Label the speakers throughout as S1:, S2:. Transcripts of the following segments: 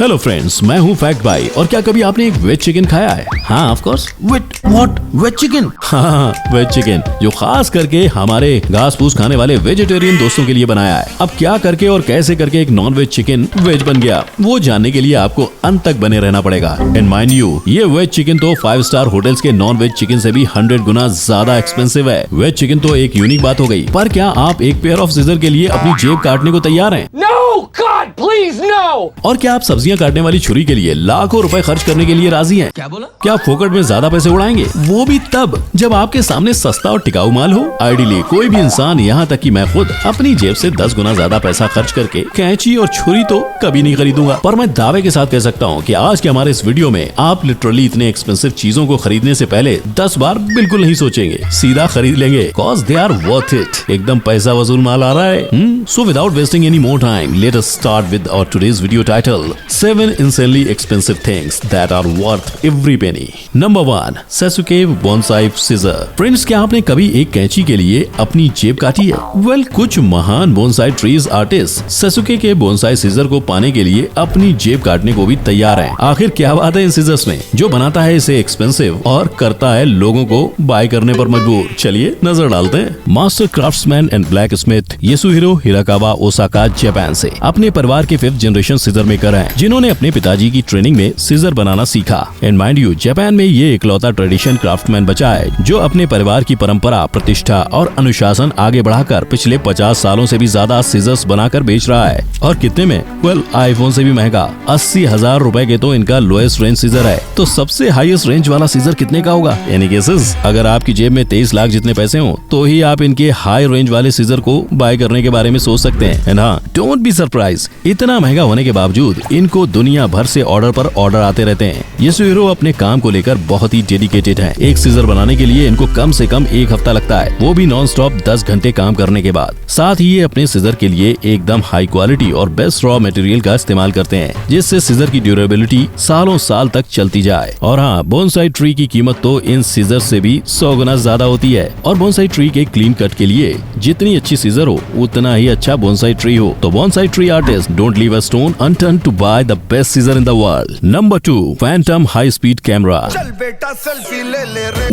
S1: Hello friends, मैं हूँ fact भाई। और क्या कभी आपने एक वेज चिकन खाया है? हाँ ऑफ कोर्स। Veg chicken? हाँ वेज चिकन, जो खास करके हमारे घास फूस खाने वाले वेजिटेरियन दोस्तों के लिए बनाया है। अब क्या करके और कैसे करके एक नॉन वेज चिकन वेज बन गया, वो जानने के लिए आपको अंत तक बने रहना पड़ेगा। एंड माइंड यू, ये वेज चिकन तो 5 स्टार होटल्स के नॉन वेज चिकन से भी 100 गुना ज्यादा एक्सपेंसिव है। वेज चिकन तो एक यूनिक बात हो गई, पर क्या आप एक पेयर ऑफ सीजर के लिए अपनी जेब काटने को तैयार हैं?
S2: No, God, please, no!
S1: और क्या आप सब्जियां काटने वाली छुरी के लिए लाखों रुपए खर्च करने के लिए राजी हैं?
S2: क्या बोला?
S1: क्या आप फोकट में ज्यादा पैसे उड़ाएंगे, वो भी तब जब आपके सामने सस्ता और टिकाऊ माल हो? आइडियली कोई भी इंसान, यहाँ तक कि मैं खुद, अपनी जेब से 10 गुना ज्यादा पैसा खर्च करके कैंची और छुरी तो कभी नहीं खरीदूंगा। पर मैं दावे के साथ कह सकता हूँ कि आज के हमारे इस वीडियो में आप लिटरली इतने एक्सपेंसिव चीजों को खरीदने से पहले 10 बार बिल्कुल नहीं सोचेंगे, सीधा खरीद लेंगे, cause they are worth it. एकदम पैसा वसूल माल आ रहा है। So without wasting any more time, let us start with our today's video title: 7 insanely expensive things that are worth every penny. Number 1, Sasuke Bonsai Scissor. Friends, क्या आपने कभी एक कैंची के लिए अपनी जेब काटी है? Well, कुछ महान बोनसाई ट्रीज आर्टिस्ट Sasuke के बोनसाई सीजर को पाने के लिए अपनी जेब काटने को भी तैयार हैं। आखिर क्या बात है इन सीजर्स में जो बनाता है इसे एक्सपेंसिव और करता है लोगों को बाय करने पर मजबूर? चलिए नजर डालते हैं। Master craftsman and blacksmith Yasuhiro Hirakawa Osaka Japan से अपने परिवार के 5th जनरेशन सीजर मेकर हैं, जिन्होंने अपने पिताजी की ट्रेनिंग में सीजर बनाना सीखा। एंड माइंड यू, जापान में ये इकलौता ट्रेडिशन क्राफ्टमैन बचा है जो अपने परिवार की परंपरा, प्रतिष्ठा और अनुशासन आगे बढ़ाकर पिछले 50 सालों से भी ज्यादा सीजर्स बनाकर बेच रहा है। और कितने में? वेल, आईफोन से भी महंगा 80,000 रुपए के तो इनका लोएस्ट रेंज सीजर है। तो सबसे हाईएस्ट रेंज वाला सीजर कितने का होगा? Any guesses? अगर आपकी जेब में 23 लाख जितने पैसे हो तो ही आप इनके हाई रेंज वाले सीजर को बाय करने के बारे में सोच सकते हैं। एंड हाँ, डोंट बी सरप्राइज, इतना महंगा होने के बावजूद इनको दुनिया भर से ऑर्डर पर ऑर्डर आते रहते हैं। येसुहिरो अपने काम को लेकर बहुत ही डेडिकेटेड है। एक सीजर बनाने के लिए इनको कम से कम 1 हफ्ता लगता है, वो भी नॉन स्टॉप 10 घंटे काम करने के बाद। साथ ही ये अपने सीजर के लिए एकदम हाई क्वालिटी और बेस्ट रॉ मटेरियल का इस्तेमाल करते हैं, जिससे सीजर की ड्यूरेबिलिटी सालों साल तक चलती जाए। और हाँ, बोनसाई ट्री की कीमत तो इन सीजर से भी 100 गुना ज्यादा होती है। और बोनसाई ट्री के क्लीन कट के लिए जितनी अच्छी सीजर हो उतना ही अच्छा बोनसाई ट्री हो। तो bonsai tree artist don't leave a stone unturn to buy the best scissor in the world. Number 2, Phantom high speed camera.
S3: चल बेटा सेल्फी ले ले रे।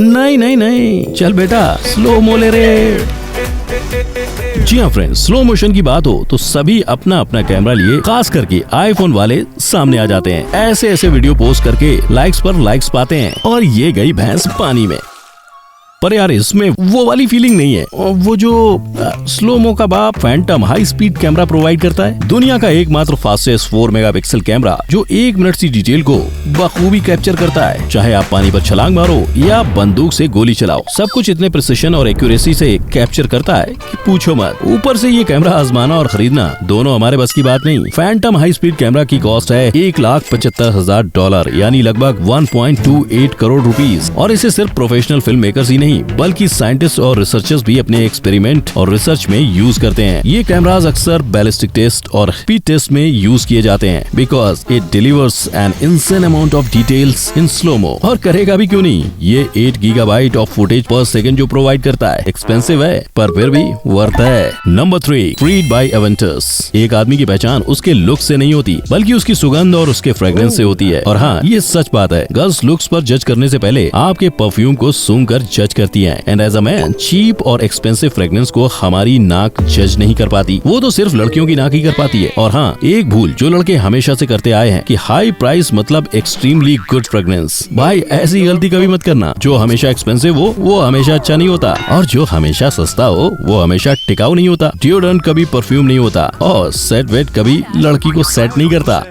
S1: नहीं, चल बेटा स्लो मो ले रे। जी हाँ फ्रेंड्स, स्लो मोशन की बात हो तो सभी अपना अपना कैमरा लिए, खास करके आईफोन वाले सामने आ जाते हैं। ऐसे वीडियो पोस्ट करके लाइक्स पर लाइक्स पाते हैं और ये गई भैंस पानी में। पर यार इसमें वो वाली फीलिंग नहीं है वो जो स्लोमो का बाप Phantom high speed camera provide करता है। दुनिया का एकमात्र फास्टेस्ट 4 मेगापिक्सल कैमरा जो 1 मिनट की डिटेल को बखूबी कैप्चर करता है। चाहे आप पानी पर छलांग मारो या बंदूक से गोली चलाओ, सब कुछ इतने प्रिसिशन और एक्यूरेसी से कैप्चर करता है कि पूछो मत। ऊपर से ये कैमरा आजमाना और खरीदना दोनों हमारे बस की बात नहीं। फैंटम हाई स्पीड कैमरा की कॉस्ट है $1,75,000 यानी लगभग 1.28 करोड़ रुपीज। और इसे सिर्फ प्रोफेशनल फिल्म मेकर्स ही नहीं बल्कि साइंटिस्ट और रिसर्चर्स भी अपने एक्सपेरिमेंट और रिसर्च में यूज करते हैं। ये कैमरास अक्सर बैलिस्टिक टेस्ट और स्पीड टेस्ट में यूज किए जाते हैं because it delivers an insane amount of details in slomo. और करेगा भी क्यों नहीं, ये 8 gigabyte of footage per second जो प्रोवाइड करता है। एक्सपेंसिव है पर फिर भी वर्थ है। Number 3, Creed by Aventus. एक आदमी की पहचान उसके लुक से नहीं होती बल्कि उसकी सुगंध और उसके फ्रेग्रेंस से होती है। और हाँ, ये सच बात है, गर्ल्स लुक्स पर जज करने से पहले आपके परफ्यूम को सूंघ कर जज करती है। And as a man, cheap और एक्सपेंसिव फ्रेग्रेंस को हमारी नाक जज नहीं कर पाती, वो तो सिर्फ लड़कियों की नाक ही कर पाती है। और हाँ, एक भूल जो लड़के हमेशा से करते आए हैं कि हाई प्राइस मतलब एक्सट्रीमली गुड फ्रेग्रेंस। भाई ऐसी गलती कभी मत करना। जो हमेशा एक्सपेंसिव हो वो हमेशा अच्छा नहीं होता, और जो हमेशा सस्ता हो वो हमेशा टिकाऊ नहीं होता। डिओड्रेंट कभी परफ्यूम नहीं होता, और सेट वेट कभी लड़की को सेट नहीं करता।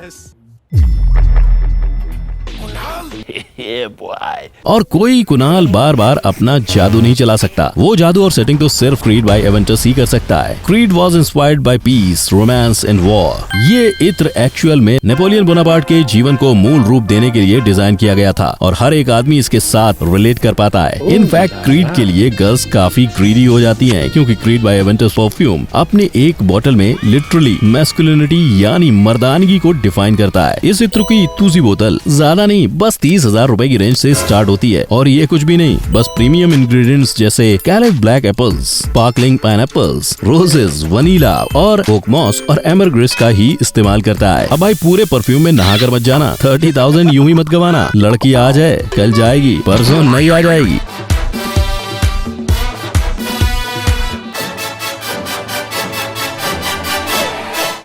S1: और कोई कुणाल बार बार अपना जादू नहीं चला सकता, वो जादू और सेटिंग तो सिर्फ क्रीड बाय एवेंटस ही कर सकता है। Creed was inspired by peace, romance and war. ये इत्र एक्चुअल में नेपोलियन बोनापार्ट के जीवन को मूल रूप देने के लिए डिजाइन किया गया था, और हर एक आदमी इसके साथ रिलेट कर पाता है। इनफैक्ट क्रीड के लिए गर्ल्स काफी ग्रीडी हो जाती हैं, क्योंकि क्रीड बाय एवेंटस परफ्यूम अपने एक बोतल में लिटरली मैस्कुलिनिटी यानी मर्दानगी को डिफाइन करता है। इस इत्र की इतनी सी बोतल ज्यादा नहीं, बस 30,000 रुपए की रेंज से स्टार्ट होती है और ये कुछ भी नहीं, बस प्रीमियम इंग्रेडिएंट्स जैसे Caleb black apples, sparkling pineapples, roses, vanilla और ओकमॉस और एमरग्रेस का ही इस्तेमाल करता है। अब भाई पूरे परफ्यूम में नहा कर मत जाना, 30,000 यूं ही मत गवाना। लड़की आज है, कल जाएगी, परसों नहीं आ जाएगी।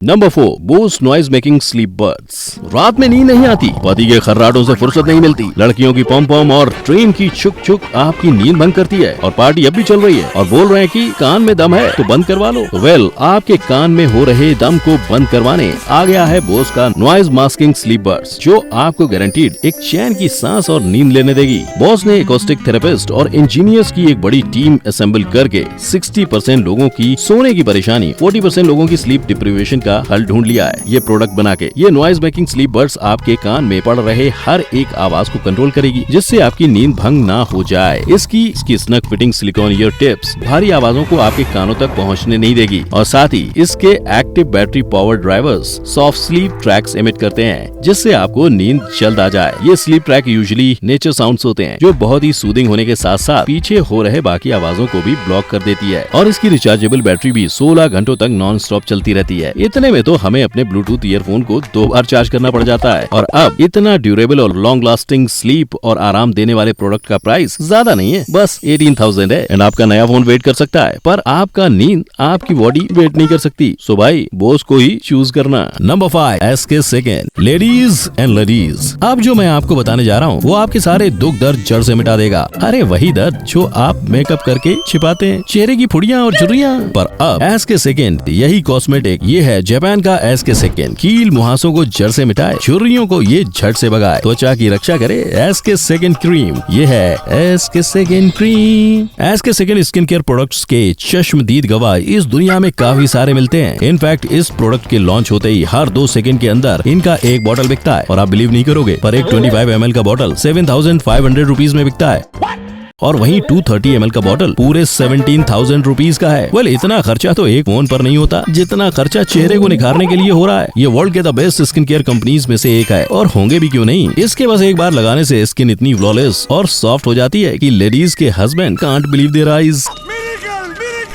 S1: Number 4, Bose noise making sleep buds. रात में नींद नहीं आती, पति के खर्राटों से फुर्सत नहीं मिलती, लड़कियों की पॉम पॉम और ट्रेन की छुक छुक आपकी नींद भंग करती है और पार्टी अब भी चल रही है और बोल रहे हैं कि कान में दम है तो बंद करवा लो। वेल, आपके कान में हो रहे दम को बंद करवाने आ गया है बोस का नॉइज मास्किंग स्लीप बड्स, जो आपको गारंटीड एक चैन की सांस और नींद लेने देगी। बॉस ने एकॉस्टिक थेरेपिस्ट और इंजीनियर्स की एक बड़ी टीम असेंबल करके 60% लोगों की सोने की परेशानी, 40% लोगों की स्लीप डिप्रीवेशन का हल ढूंढ लिया है ये प्रोडक्ट बना के। ये नॉइज मेकिंग स्लीप बड्स आपके कान में पड़ रहे हर एक आवाज को कंट्रोल करेगी, जिससे आपकी नींद भंग ना हो जाए। इसकी snug fitting silicon year tips भारी आवाजों को आपके कानों तक पहुंचने नहीं देगी और साथ ही इसके active battery power drivers soft sleep tracks emit करते हैं, जिससे आपको नींद जल्द आ जाए। ये sleep track usually nature sounds होते हैं, जो बहुत ही सूदिंग होने के साथ साथ पीछे हो रहे बाकी आवाजों को भी ब्लॉक कर देती है और इसकी रिचार्जेबल बैटरी भी 16 घंटों तक नॉन स्टॉप चलती रहती है। इतने में तो हमें अपने ब्लूटूथ ईयरफोन को 2 बार चार्ज करना पड़ जाता है। और अब इतना ड्यूरेबल और लॉन्ग लास्टिंग स्लीप और आराम देने वाले प्रोडक्ट का प्राइस ज्यादा नहीं है, बस 18,000 है एंड आपका नया फोन वेट कर सकता है, पर आपका नींद आपकी बॉडी वेट नहीं कर सकती। सो भाई बोस को ही चूज करना। Number 5, SK second. Ladies and ladies, अब जो मैं आपको बताने जा रहा हूँ वो आपके सारे दुख दर्द जड़ से मिटा देगा। अरे वही दर्द जो आप मेकअप करके छिपाते हैं, चेहरे की फुड़ियाँ और झुर्रियाँ। पर अब SK सेकंड यही कॉस्मेटिक, ये है जापान का SK सेकंड। कील मुहासों को जड़ से मिटाए, झुर्रियों को ये झट से भगाए, त्वचा की रक्षा करे। SK सेकंड क्रीम, ये है SK second cream. SK second skin care products के चश्मदीद गवाह इस दुनिया में काफी सारे मिलते हैं। इनफैक्ट इस प्रोडक्ट के लॉन्च होते ही हर 2 सेकंड के अंदर इनका एक बॉटल बिकता है और आप बिलीव नहीं करोगे, पर एक 25 ml का बॉटल 7,500 रुपीज में बिकता है और वहीं 230 ml का बॉटल पूरे 17,000 रुपीज का है। वेल, इतना खर्चा तो एक फोन पर नहीं होता जितना खर्चा चेहरे को निखारने के लिए हो रहा है। ये वर्ल्ड के the best skin care companies में से एक है और होंगे भी क्यों नहीं। इसके बस एक बार लगाने से स्किन इतनी फ्लॉलेस और सॉफ्ट हो जाती है कि लेडीज के husband can't believe their eyes.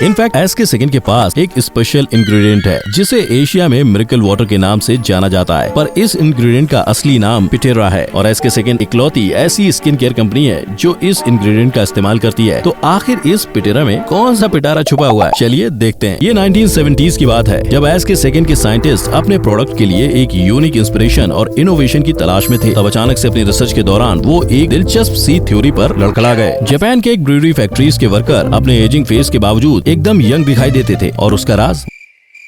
S1: In fact SK second के पास एक स्पेशल इंग्रेडिएंट है जिसे एशिया में मिरेकल वाटर के नाम से जाना जाता है, पर इस इंग्रेडिएंट का असली नाम पिटेरा है और SK सेकंड इकलौती ऐसी स्किन केयर कंपनी है जो इस इंग्रेडिएंट का इस्तेमाल करती है। तो आखिर इस पिटेरा में कौन सा पिटारा छुपा हुआ है, चलिए देखते हैं। ये 1970s की बात है, जब SK सेकंड के साइंटिस्ट अपने प्रोडक्ट के लिए एक यूनिक इंस्पिरेशन और इनोवेशन की तलाश में थे। तब अचानक से अपनी रिसर्च के दौरान वो एक दिलचस्प सी थ्योरी पर लड़खड़ा गए। जापान के एक ब्रूअरी फैक्ट्रीज के वर्कर अपने एजिंग फेस के बावजूद एकदम यंग दिखाई देते थे और उसका राज,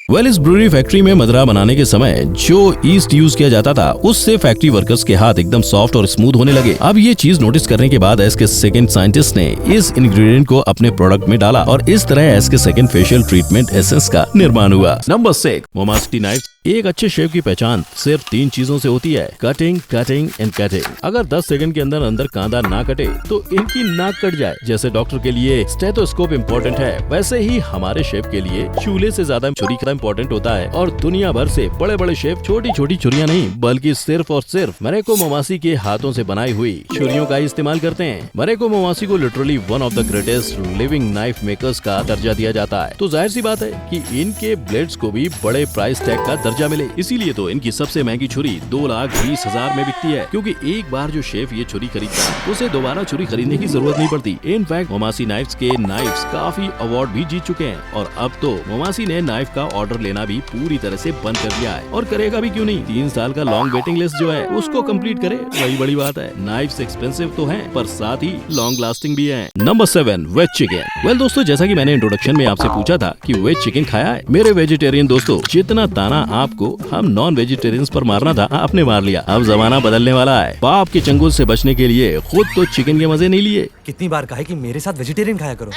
S1: वेल, इस ब्रूअरी फैक्ट्री में मदरा बनाने के समय जो ईस्ट यूज किया जाता था उससे फैक्ट्री वर्कर्स के हाथ एकदम सॉफ्ट और स्मूथ होने लगे। अब ये चीज नोटिस करने के बाद SK सेकंड साइंटिस्ट ने इस इंग्रेडिएंट को अपने प्रोडक्ट में डाला और इस तरह SK second facial treatment essence का निर्माण हुआ। नंबर 6, मोमास्टी नाइफ। एक अच्छे शेफ की पहचान सिर्फ 3 चीजों से होती है, कटिंग, कटिंग एंड कटिंग। अगर 10 सेकंड के अंदर कांदा ना कटे तो इनकी नाक कट जाए। जैसे डॉक्टर के लिए स्टेथोस्कोप इम्पोर्टेंट है, वैसे ही हमारे शेफ के लिए चूल्हे से ज्यादा छुरी का इम्पोर्टेंट होता है। और दुनिया भर से बड़े बड़े शेफ छोटी छोटी छुरियां नहीं बल्कि सिर्फ और सिर्फ मरेको मोमासी के हाथों से बनाई हुई छुरियों का इस्तेमाल करते हैं। मरेको मोमासी को literally one of the greatest living knife makers का दर्जा दिया जाता है। तो जाहिर सी बात है कि इनके ब्लेड्स को भी बड़े प्राइस टैग का दर्जा मिले, इसीलिए तो इनकी सबसे महंगी छुरी 2,20,000 में बिकती है, क्योंकि एक बार जो शेफ ये छुरी खरीदता है उसे दोबारा छुरी खरीदने की जरूरत नहीं पड़ती। इनफैक्ट मोमासी नाइफ्स के नाइफ्स काफी अवार्ड भी जीत चुके हैं और अब तो मोमासी ने नाइफ का ऑर्डर लेना भी पूरी तरह से बंद कर दिया है और करेगा भी क्यों नहीं। 3 साल का लॉन्ग वेटिंग लिस्ट जो है उसको कंप्लीट करे, वही बड़ी बात है। नाइफ्स एक्सपेंसिव तो हैं पर साथ ही लॉन्ग लास्टिंग भी है। Number 7, veg chicken. वेल दोस्तों, जैसा कि मैंने इंट्रोडक्शन में आपसे पूछा था कि वेज चिकन खाया है, मेरे वेजिटेरियन दोस्तों, जितना ताना आपको हम नॉन वेजिटेरियंस पर मारना था आपने मार लिया। अब जमाना बदलने वाला है। पाप के चंगुल से बचने के लिए खुद तो चिकन के मजे नहीं लिए।
S4: कितनी बार कहा है कि मेरे साथ वेजिटेरियन खाया करो,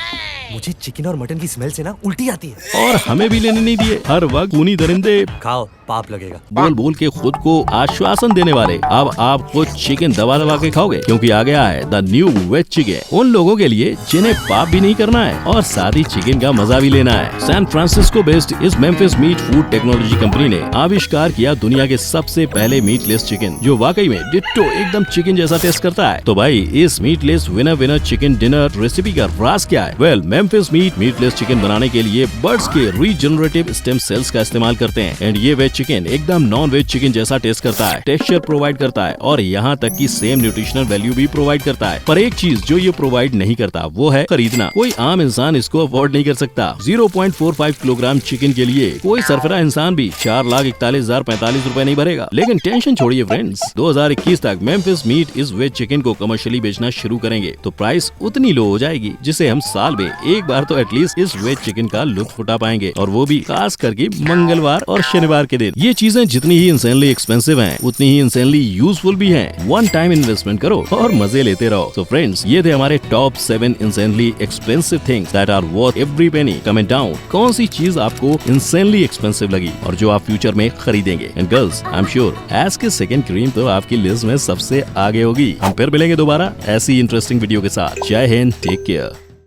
S4: मुझे चिकन और मटन की स्मेल से ना उल्टी आती है।
S1: और हमें भी लेने नहीं दिए, हर वक्त खूनी दरिंदे।
S4: खाओ, पाप लगेगा।
S1: बोल बोल के खुद को आश्वासन देने वाले अब आप खुद चिकन दबा दबा के खाओगे, क्योंकि आ गया है द न्यू वेज चिकन। उन लोगों के लिए जिन्हें पाप भी नहीं करना है और साथ ही चिकन का मजा भी लेना है। सैन फ्रांसिस्को बेस्ड इस Memphis meat food technology company ने आविष्कार किया दुनिया के सबसे पहले मीटलेस चिकन, जो वाकई में डिट्टो एकदम चिकन जैसा टेस्ट करता है। तो भाई इस meatless winner chicken dinner recipe का राज क्या है? Well, Memphis meet meatless chicken बनाने के लिए बर्ड्स के रीजनरेटिव स्टेम सेल्स का इस्तेमाल करते हैं एंड ये वेज चिकन एकदम नॉन वेज चिकन जैसा टेस्ट करता है, टेक्सचर प्रोवाइड करता है और यहाँ तक कि सेम न्यूट्रिशनल वैल्यू भी प्रोवाइड करता है। पर एक चीज जो ये प्रोवाइड नहीं करता वो है खरीदना। कोई आम इंसान इसको अफोर्ड नहीं कर सकता। 0.45 किलोग्राम चिकन के लिए कोई सरफरा इंसान भी 4,41,045 रुपए नहीं भरेगा। लेकिन टेंशन छोड़िए फ्रेंड्स, 2021 तक मेम्फिस मीट इस वेज चिकन को कमर्शियली बेचना शुरू करेंगे तो प्राइस उतनी लो हो जाएगी जिसे हम साल में एक बार तो एटलीस्ट इस वेज चिकन का लुत्फ उठा पाएंगे, और वो भी खास करके मंगलवार और शनिवार के दिन। ये चीजें जितनी ही इंसेनली एक्सपेंसिव हैं, उतनी ही इंसेनली यूजफुल भी हैं। वन टाइम इन्वेस्टमेंट करो और मजे लेते रहो। So फ्रेंड्स, ये थे हमारे top 7 insanely expensive things that are worth every penny. Comment down कौन सी चीज आपको इंसेनली एक्सपेंसिव लगी और जो आप फ्यूचर में खरीदेंगे। And girls, I am sure S के सेकंड क्रीम तो आपकी लिस्ट में सबसे आगे होगी। हम फिर मिलेंगे दोबारा ऐसी इंटरेस्टिंग वीडियो के साथ। जय हिंद, टेक केयर।